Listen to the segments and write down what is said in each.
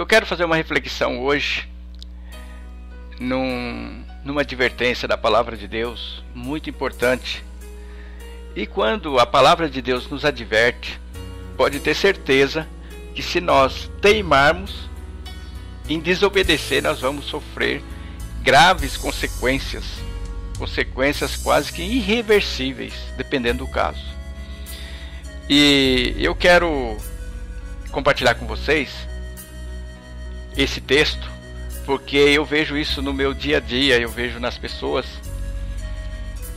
quero fazer uma reflexão hoje numa advertência da palavra de Deus muito importante. E quando a palavra de Deus nos adverte, pode ter certeza que se nós teimarmos em desobedecer, nós vamos sofrer graves consequências quase que irreversíveis, dependendo do caso. E eu quero compartilhar com vocês esse texto, porque eu vejo isso no meu dia a dia, eu vejo nas pessoas,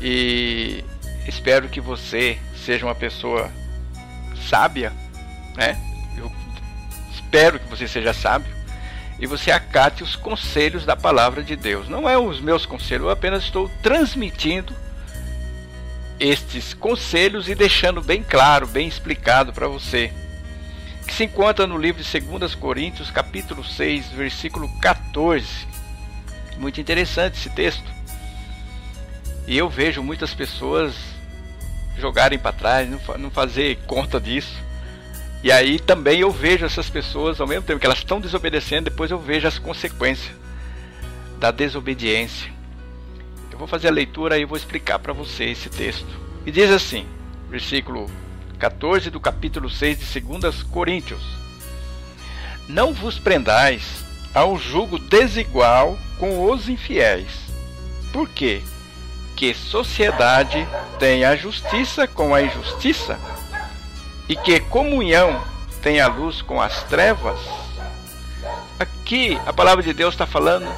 e espero que você seja uma pessoa sábia, né? Eu espero que você seja sábio e você acate os conselhos da palavra de Deus. Não é os meus conselhos, eu apenas estou transmitindo estes conselhos e deixando bem claro, bem explicado para você, que se encontra no livro de 2 Coríntios, capítulo 6, versículo 14. Muito interessante esse texto. E eu vejo muitas pessoas jogarem para trás, não fazer conta disso. E aí também eu vejo essas pessoas, ao mesmo tempo que elas estão desobedecendo, depois eu vejo as consequências da desobediência. Eu vou fazer a leitura e vou explicar para você esse texto. E diz assim, versículo 14 do capítulo 6 de 2 Coríntios: Não vos prendais a um jugo desigual com os infiéis. Por quê? Que sociedade tem a justiça com a injustiça? E que comunhão tem a luz com as trevas? Aqui a palavra de Deus está falando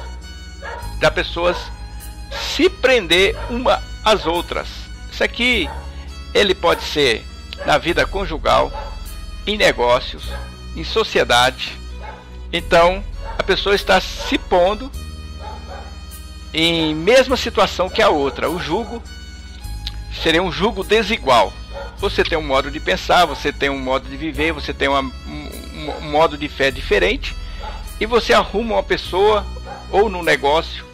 das pessoas se prender uma às outras. Isso aqui ele pode ser na vida conjugal, em negócios, em sociedade. Então a pessoa está se pondo em mesma situação que a outra. O jugo seria um jugo desigual. Você tem um modo de pensar, você tem um modo de viver, você tem um modo de fé diferente, e você arruma uma pessoa, ou num negócio,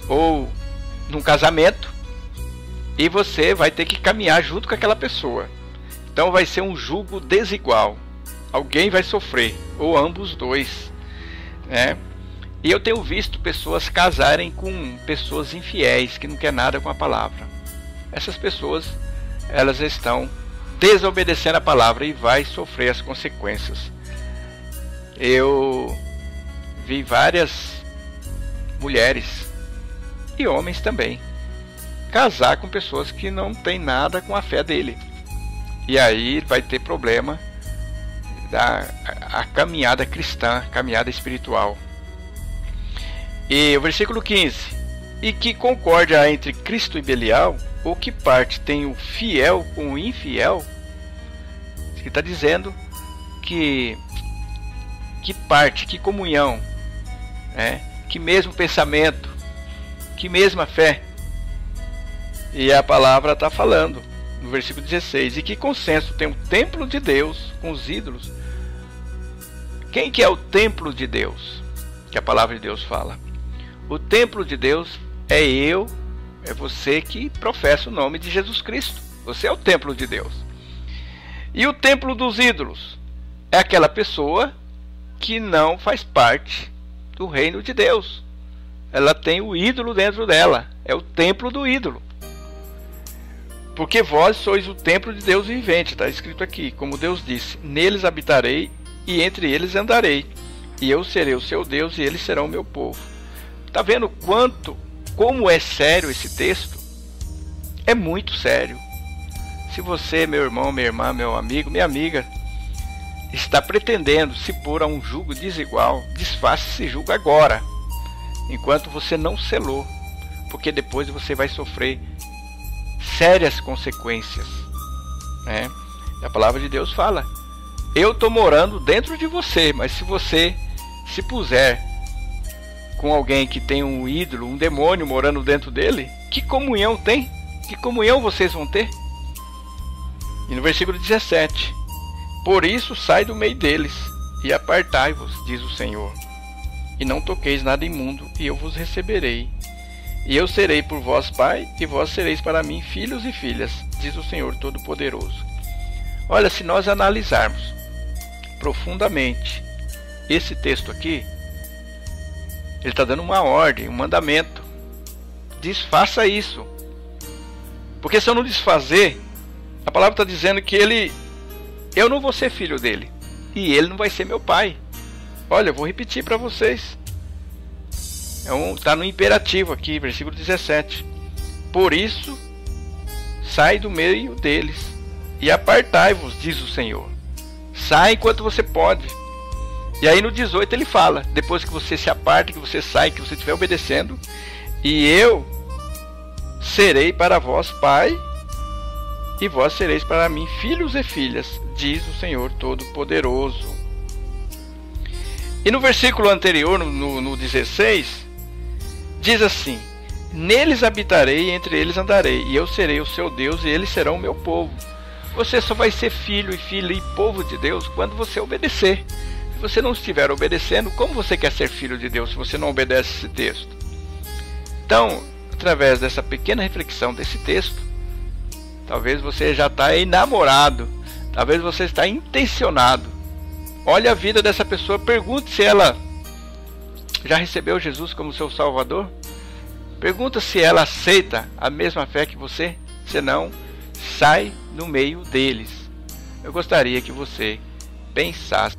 ou num casamento, e você vai ter que caminhar junto com aquela pessoa. Então vai ser um jugo desigual. Alguém vai sofrer, ou ambos dois, né? E eu tenho visto pessoas casarem com pessoas infiéis, que não querem nada com a palavra. Essas pessoas, elas estão desobedecendo a palavra e vai sofrer as consequências. Eu vi várias mulheres e homens também casar com pessoas que não tem nada com a fé dele, e aí vai ter problema a caminhada cristã, caminhada espiritual. E o versículo 15: E que concórdia há entre Cristo e Belial? Ou que parte tem o fiel com o infiel? Ele está dizendo que parte, que comunhão, né? Que mesmo pensamento, que mesma fé. E a palavra está falando no versículo 16: E que consenso tem o templo de Deus com os ídolos? Quem que é o templo de Deus? Que a palavra de Deus fala. O templo de Deus é eu, é você que professa o nome de Jesus Cristo. Você é o templo de Deus. E o templo dos ídolos é aquela pessoa que não faz parte do reino de Deus. Ela tem o ídolo dentro dela. É o templo do ídolo. Porque vós sois o templo de Deus vivente. Está escrito aqui, como Deus disse: Neles habitarei e entre eles andarei. E eu serei o seu Deus e eles serão o meu povo. Está vendo como é sério esse texto? É muito sério. Se você, meu irmão, minha irmã, meu amigo, minha amiga, está pretendendo se pôr a um jugo desigual, desfaça esse jugo agora, enquanto você não selou, porque depois você vai sofrer sérias consequências, né? A palavra de Deus fala: eu estou morando dentro de você, mas se você se puser com alguém que tem um ídolo, um demônio morando dentro dele, que comunhão tem? Que comunhão vocês vão ter? E no versículo 17: Por isso sai do meio deles e apartai-vos, diz o Senhor, e não toqueis nada imundo, e eu vos receberei. E eu serei por vós pai, e vós sereis para mim filhos e filhas, diz o Senhor Todo-Poderoso. Olha, se nós analisarmos profundamente esse texto aqui, ele está dando uma ordem, um mandamento. Desfaça isso. Porque se eu não desfazer, a palavra está dizendo que eu não vou ser filho dele. E ele não vai ser meu pai. Olha, eu vou repetir para vocês. Está no imperativo aqui, versículo 17. Por isso, sai do meio deles e apartai-vos, diz o Senhor. Sai enquanto você pode. E aí no 18 ele fala, depois que você se aparta, que você sai, que você estiver obedecendo, e eu serei para vós pai, e vós sereis para mim filhos e filhas, diz o Senhor Todo-Poderoso. E no versículo anterior, no 16, diz assim: neles habitarei e entre eles andarei, e eu serei o seu Deus e eles serão o meu povo. Você só vai ser filho e filha e povo de Deus quando você obedecer. Se você não estiver obedecendo, como você quer ser filho de Deus se você não obedece esse texto? Então, através dessa pequena reflexão desse texto, talvez você já está enamorado, talvez você está intencionado. Olhe a vida dessa pessoa, pergunte se ela já recebeu Jesus como seu Salvador. Pergunta se ela aceita a mesma fé que você. Se não, sai no meio deles. Eu gostaria que você pensasse